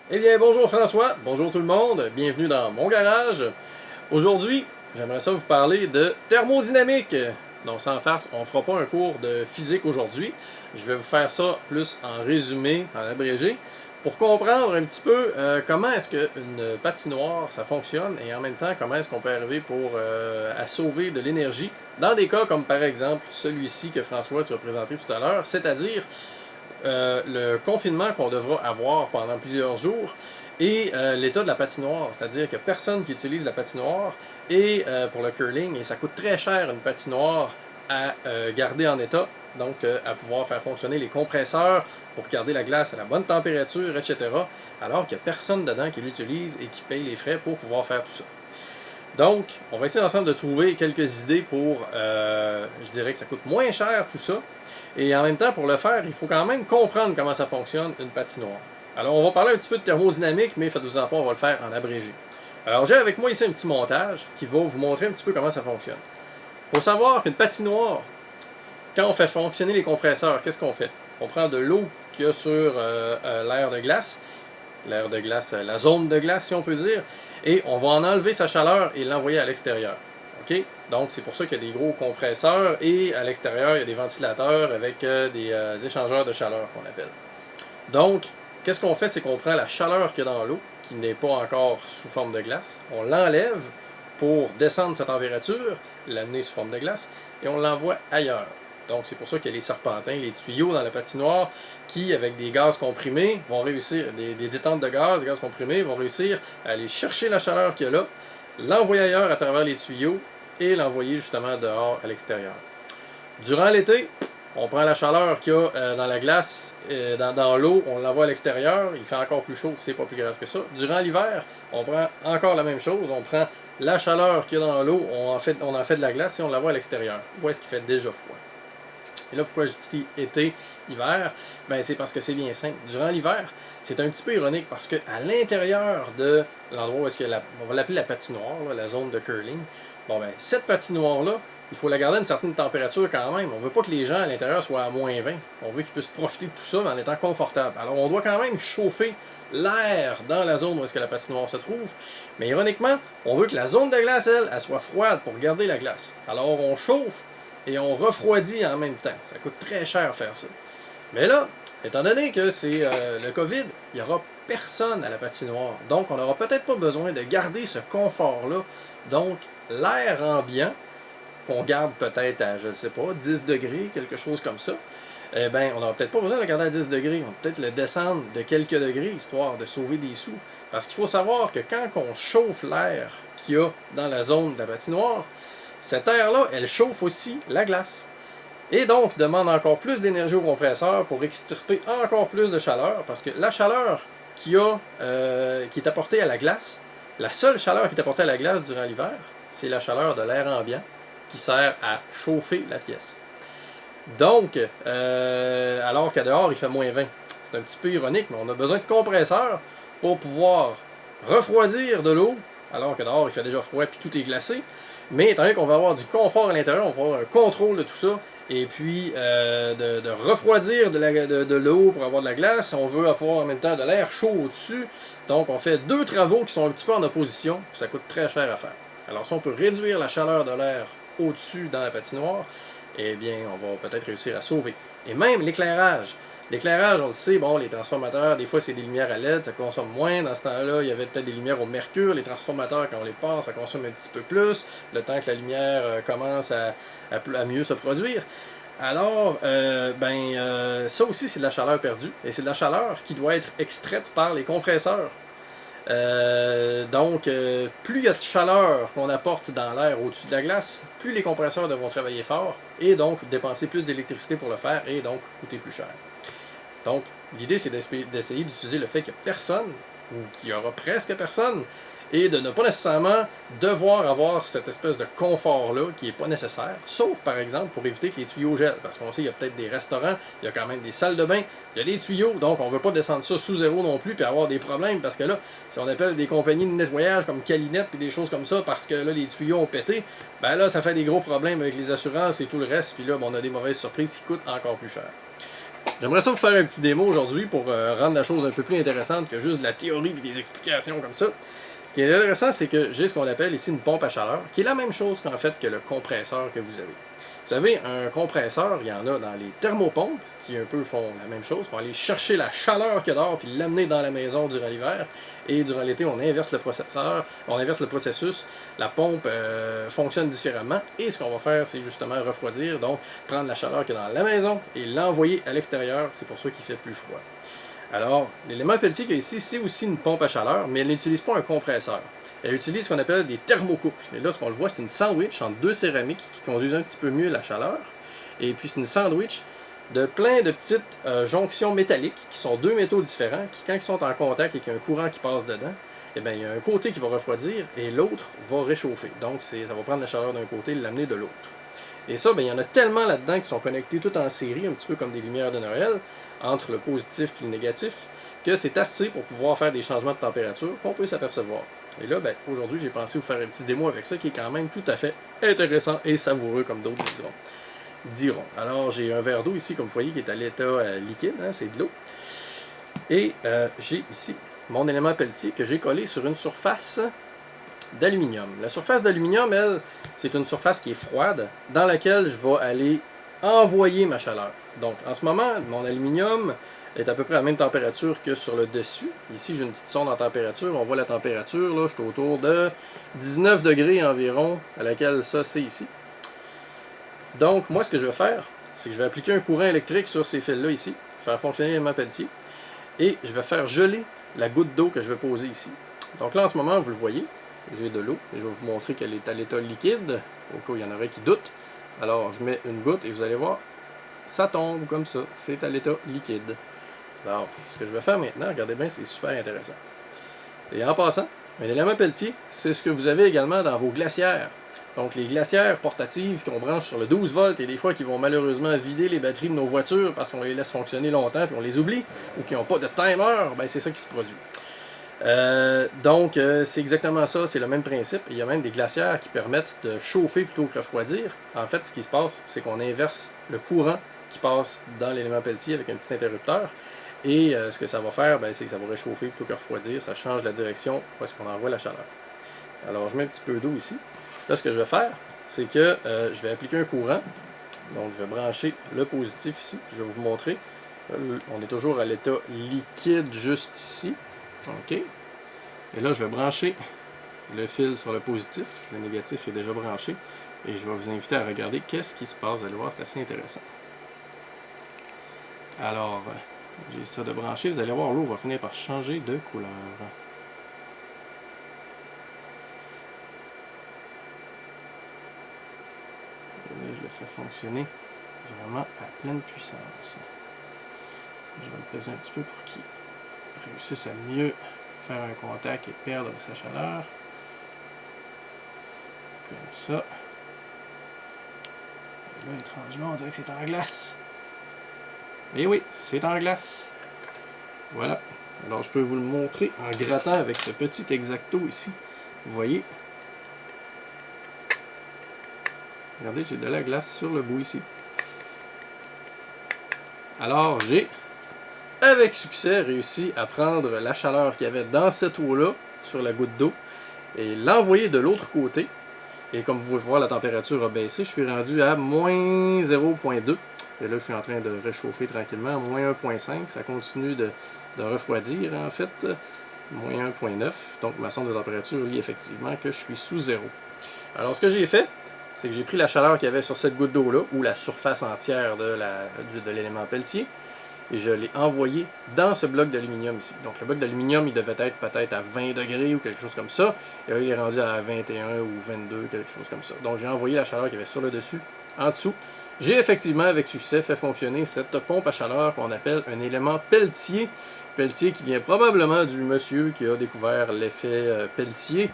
Eh bien, bonjour François, bonjour tout le monde, bienvenue dans mon garage. Aujourd'hui, j'aimerais ça vous parler de thermodynamique. Non, sans farce, on ne fera pas un cours de physique aujourd'hui. Je vais vous faire ça plus en résumé, en abrégé, pour comprendre un petit peu comment est-ce qu'une patinoire ça fonctionne et en même temps comment est-ce qu'on peut arriver à sauver de l'énergie dans des cas comme par exemple celui-ci que François tu as présenté tout à l'heure, c'est-à-dire le confinement qu'on devra avoir pendant plusieurs jours et l'état de la patinoire, c'est-à-dire que personne qui utilise la patinoire et pour le curling, et ça coûte très cher une patinoire à garder en état, donc à pouvoir faire fonctionner les compresseurs pour garder la glace à la bonne température, etc., alors qu'il n'y a personne dedans qui l'utilise et qui paye les frais pour pouvoir faire tout ça. Donc, on va essayer ensemble de trouver quelques idées pour, je dirais que ça coûte moins cher tout ça, et en même temps, pour le faire, il faut quand même comprendre comment ça fonctionne une patinoire. Alors, on va parler un petit peu de thermodynamique, mais faites-vous en pas, on va le faire en abrégé. Alors, j'ai avec moi ici un petit montage qui va vous montrer un petit peu comment ça fonctionne. Il faut savoir qu'une patinoire, quand on fait fonctionner les compresseurs, qu'est-ce qu'on fait? On prend de l'eau qu'il y a sur l'air de glace, la zone de glace, si on peut dire, et on va en enlever sa chaleur et l'envoyer à l'extérieur. OK? Donc, c'est pour ça qu'il y a des gros compresseurs et à l'extérieur, il y a des ventilateurs avec des échangeurs de chaleur qu'on appelle. Donc, qu'est-ce qu'on fait? C'est qu'on prend la chaleur qu'il y a dans l'eau, qui n'est pas encore sous forme de glace, on l'enlève pour descendre sa température, l'amener sous forme de glace, et on l'envoie ailleurs. Donc, c'est pour ça qu'il y a les serpentins, les tuyaux dans la patinoire qui, avec des gaz comprimés, vont réussir, des détentes de gaz, des gaz comprimés, vont réussir à aller chercher la chaleur qu'il y a là, l'envoyer ailleurs à travers les tuyaux et l'envoyer justement dehors à l'extérieur. Durant l'été, on prend la chaleur qu'il y a dans la glace, dans l'eau, on l'envoie à l'extérieur, il fait encore plus chaud, c'est pas plus grave que ça. Durant l'hiver, on prend encore la même chose, on prend la chaleur qu'il y a dans l'eau, on en fait de la glace et on l'envoie à l'extérieur. Où est-ce qu'il fait déjà froid? Et là, pourquoi je dis été, hiver? Ben, c'est parce que c'est bien simple. Durant l'hiver, c'est un petit peu ironique parce qu'à l'intérieur de l'endroit où est-ce qu'il y a on va l'appeler la patinoire, là, la zone de curling, bon ben, cette patinoire-là, il faut la garder à une certaine température quand même. On ne veut pas que les gens à l'intérieur soient à -20. On veut qu'ils puissent profiter de tout ça en étant confortables. Alors, on doit quand même chauffer l'air dans la zone où est-ce que la patinoire se trouve. Mais ironiquement, on veut que la zone de glace, elle soit froide pour garder la glace. Alors, on chauffe et on refroidit en même temps. Ça coûte très cher faire ça. Mais là, étant donné que c'est le COVID, il n'y aura personne à la patinoire. Donc, on n'aura peut-être pas besoin de garder ce confort-là. Donc, l'air ambiant, qu'on garde peut-être à, je ne sais pas, 10 degrés, quelque chose comme ça, eh bien, on n'aura peut-être pas besoin de le garder à 10 degrés. On va peut-être le descendre de quelques degrés, histoire de sauver des sous. Parce qu'il faut savoir que quand on chauffe l'air qu'il y a dans la zone de la patinoire, cette air-là, elle chauffe aussi la glace. Et donc, demande encore plus d'énergie au compresseur pour extirper encore plus de chaleur, parce que la chaleur qui est apportée à la glace, la seule chaleur qui est apportée à la glace durant l'hiver, c'est la chaleur de l'air ambiant qui sert à chauffer la pièce. Donc, alors qu'à dehors, il fait -20. C'est un petit peu ironique, mais on a besoin de compresseurs pour pouvoir refroidir de l'eau, alors que dehors, il fait déjà froid et tout est glacé. Mais étant donné qu'on va avoir du confort à l'intérieur, on va avoir un contrôle de tout ça, et puis de refroidir de l'eau pour avoir de la glace. On veut avoir en même temps de l'air chaud au-dessus. Donc, on fait deux travaux qui sont un petit peu en opposition, puis ça coûte très cher à faire. Alors, si on peut réduire la chaleur de l'air au-dessus dans la patinoire, eh bien, on va peut-être réussir à sauver. Et même l'éclairage. L'éclairage, on le sait, bon, les transformateurs, des fois, c'est des lumières à LED, ça consomme moins. Dans ce temps-là, il y avait peut-être des lumières au mercure. Les transformateurs, quand on les passe, ça consomme un petit peu plus, le temps que la lumière commence à mieux se produire. Alors, ça aussi, c'est de la chaleur perdue. Et c'est de la chaleur qui doit être extraite par les compresseurs. Donc, plus il y a de chaleur qu'on apporte dans l'air au-dessus de la glace, plus les compresseurs devront travailler fort et donc dépenser plus d'électricité pour le faire et donc coûter plus cher. Donc, l'idée, c'est d'essayer d'utiliser le fait qu'il n'y a personne, ou qu'il y aura presque personne, et de ne pas nécessairement devoir avoir cette espèce de confort-là qui n'est pas nécessaire, sauf par exemple pour éviter que les tuyaux gèlent, parce qu'on sait qu'il y a peut-être des restaurants, il y a quand même des salles de bain, il y a des tuyaux, donc on ne veut pas descendre ça sous zéro non plus, puis avoir des problèmes, parce que là, si on appelle des compagnies de nettoyage comme Calinette, puis des choses comme ça, parce que là, les tuyaux ont pété, ben là, ça fait des gros problèmes avec les assurances et tout le reste, puis là, on a des mauvaises surprises qui coûtent encore plus cher. J'aimerais ça vous faire un petit démo aujourd'hui pour rendre la chose un peu plus intéressante que juste de la théorie et des explications comme ça. Ce qui est intéressant, c'est que j'ai ce qu'on appelle ici une pompe à chaleur, qui est la même chose qu'en fait que le compresseur que vous avez. Vous savez, un compresseur, il y en a dans les thermopompes, qui un peu font la même chose. Ils vont aller chercher la chaleur qu'il y a dehors, puis l'amener dans la maison durant l'hiver. Et durant l'été, on inverse le processus. La pompe fonctionne différemment. Et ce qu'on va faire, c'est justement refroidir, donc prendre la chaleur qu'il y a dans la maison et l'envoyer à l'extérieur. C'est pour ça qu'il fait plus froid. Alors, l'élément Peltier qu'il y a ici, c'est aussi une pompe à chaleur, mais elle n'utilise pas un compresseur. Elle utilise ce qu'on appelle des thermocouples. Et là, ce qu'on le voit, c'est une sandwich entre deux céramiques qui conduisent un petit peu mieux la chaleur. Et puis, c'est une sandwich de plein de petites jonctions métalliques qui sont deux métaux différents, qui, quand ils sont en contact et qu'il y a un courant qui passe dedans, eh bien, il y a un côté qui va refroidir et l'autre va réchauffer. Donc, ça va prendre la chaleur d'un côté et l'amener de l'autre. Et ça, bien, il y en a tellement là-dedans qui sont connectés tout en série, un petit peu comme des lumières de Noël, entre le positif et le négatif, que c'est assez pour pouvoir faire des changements de température qu'on peut s'apercevoir. Et là, ben, aujourd'hui, j'ai pensé vous faire un petit démo avec ça qui est quand même tout à fait intéressant et savoureux, comme d'autres diront. Alors, j'ai un verre d'eau ici, comme vous voyez, qui est à l'état liquide, hein, c'est de l'eau. Et j'ai ici mon élément Peltier que j'ai collé sur une surface d'aluminium. La surface d'aluminium, elle, c'est une surface qui est froide, dans laquelle je vais aller envoyer ma chaleur. Donc, en ce moment, mon aluminium est à peu près à la même température que sur le dessus. Ici, j'ai une petite sonde en température. On voit la température, là, je suis autour de 19 degrés environ, à laquelle ça, c'est ici. Donc, moi, ce que je vais faire, c'est que je vais appliquer un courant électrique sur ces fils-là ici, faire fonctionner l'élément Peltier, et je vais faire geler la goutte d'eau que je vais poser ici. Donc là, en ce moment, vous le voyez, j'ai de l'eau, et je vais vous montrer qu'elle est à l'état liquide, au cas où il y en aurait qui doutent. Alors, je mets une goutte, et vous allez voir, ça tombe comme ça, c'est à l'état liquide. Alors, ce que je vais faire maintenant, regardez bien, c'est super intéressant. Et en passant, un élément Peltier, c'est ce que vous avez également dans vos glacières. Donc les glacières portatives qu'on branche sur le 12 volts et des fois qui vont malheureusement vider les batteries de nos voitures parce qu'on les laisse fonctionner longtemps puis on les oublie, ou qui n'ont pas de timer, ben c'est ça qui se produit. Donc c'est exactement ça, c'est le même principe. Il y a même des glacières qui permettent de chauffer plutôt que refroidir. En fait, ce qui se passe, c'est qu'on inverse le courant qui passe dans l'élément Peltier avec un petit interrupteur. Et ce que ça va faire, ben, c'est que ça va réchauffer plutôt que refroidir. Ça change la direction où est-ce qu'on envoie la chaleur. Alors, je mets un petit peu d'eau ici. Là, ce que je vais faire, c'est que je vais appliquer un courant. Donc, je vais brancher le positif ici. Je vais vous montrer. On est toujours à l'état liquide juste ici. OK. Et là, je vais brancher le fil sur le positif. Le négatif est déjà branché. Et je vais vous inviter à regarder qu'est-ce qui se passe. Vous allez voir, c'est assez intéressant. Alors, j'ai ça de branché. Vous allez voir, l'eau va finir par changer de couleur. Là, je le fais fonctionner vraiment à pleine puissance. Je vais le peser un petit peu pour qu'il réussisse à mieux faire un contact et perdre sa chaleur. Comme ça. Et là, étrangement, on dirait que c'est en glace. Et oui, c'est en glace. Voilà. Alors, je peux vous le montrer en grattant avec ce petit X-Acto ici. Vous voyez. Regardez, j'ai de la glace sur le bout ici. Alors, j'ai, avec succès, réussi à prendre la chaleur qu'il y avait dans cette eau-là, sur la goutte d'eau, et l'envoyer de l'autre côté. Et comme vous pouvez voir, la température a baissé. Je suis rendu à moins 0.2. Et là, je suis en train de réchauffer tranquillement à moins 1.5. Ça continue de refroidir, en fait. Moins 1.9. Donc, ma sonde de température lit effectivement que je suis sous zéro. Alors, ce que j'ai fait, c'est que j'ai pris la chaleur qu'il y avait sur cette goutte d'eau-là, ou la surface entière de l'élément Peltier, et je l'ai envoyé dans ce bloc d'aluminium ici. Donc le bloc d'aluminium, il devait être peut-être à 20 degrés ou quelque chose comme ça, et là il est rendu à 21 ou 22, quelque chose comme ça. Donc j'ai envoyé la chaleur qu'il y avait sur le dessus, en dessous. J'ai effectivement, avec succès, fait fonctionner cette pompe à chaleur qu'on appelle un élément Peltier. Peltier qui vient probablement du monsieur qui a découvert l'effet Peltier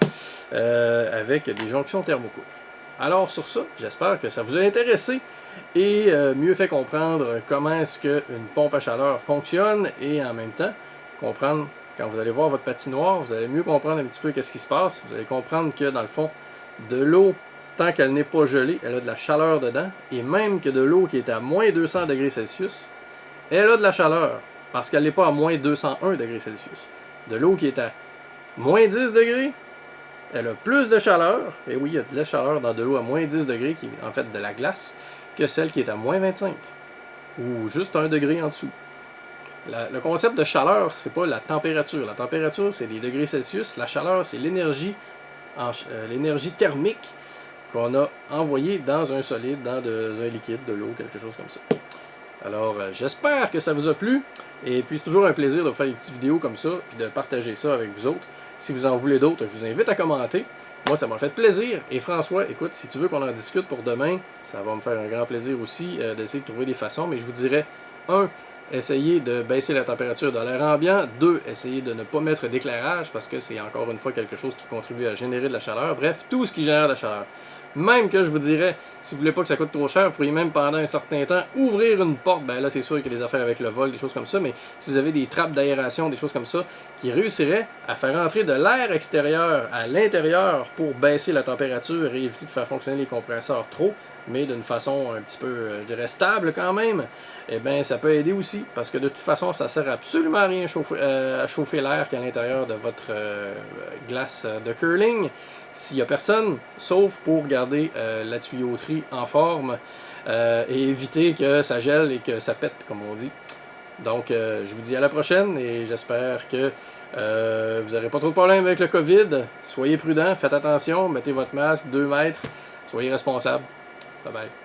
avec des jonctions thermocouples. Alors sur ça, j'espère que ça vous a intéressé et mieux fait comprendre comment est-ce qu'une pompe à chaleur fonctionne et en même temps comprendre, quand vous allez voir votre patinoire, vous allez mieux comprendre un petit peu qu'est-ce qui se passe. Vous allez comprendre que dans le fond, de l'eau, tant qu'elle n'est pas gelée, elle a de la chaleur dedans et même que de l'eau qui est à moins 200 degrés Celsius, elle a de la chaleur, parce qu'elle n'est pas à moins 201 degrés Celsius. De l'eau qui est à moins 10 degrés, elle a plus de chaleur, et oui, il y a de la chaleur dans de l'eau à moins 10 degrés, qui est en fait de la glace, que celle qui est à moins 25, ou juste 1 degré en dessous. Le concept de chaleur, c'est pas la température. La température, c'est des degrés Celsius. La chaleur, c'est l'énergie thermique qu'on a envoyée dans un solide, dans un liquide, de l'eau, quelque chose comme ça. Alors, j'espère que ça vous a plu. Et puis, c'est toujours un plaisir de faire des petites vidéos comme ça, puis de partager ça avec vous autres. Si vous en voulez d'autres, je vous invite à commenter. Moi, ça m'a fait plaisir. Et François, écoute, si tu veux qu'on en discute pour demain, ça va me faire un grand plaisir aussi d'essayer de trouver des façons. Mais je vous dirais, essayez de baisser la température de l'air ambiant. 2, essayez de ne pas mettre d'éclairage parce que c'est encore une fois quelque chose qui contribue à générer de la chaleur. Bref, tout ce qui génère de la chaleur. Même que je vous dirais, si vous voulez pas que ça coûte trop cher, vous pourriez même pendant un certain temps ouvrir une porte. Ben là, c'est sûr qu'il y a des affaires avec le vol, des choses comme ça, mais si vous avez des trappes d'aération, des choses comme ça, qui réussiraient à faire entrer de l'air extérieur à l'intérieur pour baisser la température et éviter de faire fonctionner les compresseurs trop, mais d'une façon un petit peu, je dirais, stable quand même, eh bien, ça peut aider aussi, parce que de toute façon, ça sert absolument à rien à chauffer l'air qui est à l'intérieur de votre glace de curling. S'il n'y a personne, sauf pour garder la tuyauterie en forme et éviter que ça gèle et que ça pète, comme on dit. Donc, je vous dis à la prochaine et j'espère que vous n'aurez pas trop de problèmes avec le COVID. Soyez prudents, faites attention, mettez votre masque, 2 mètres, soyez responsables. Bye bye.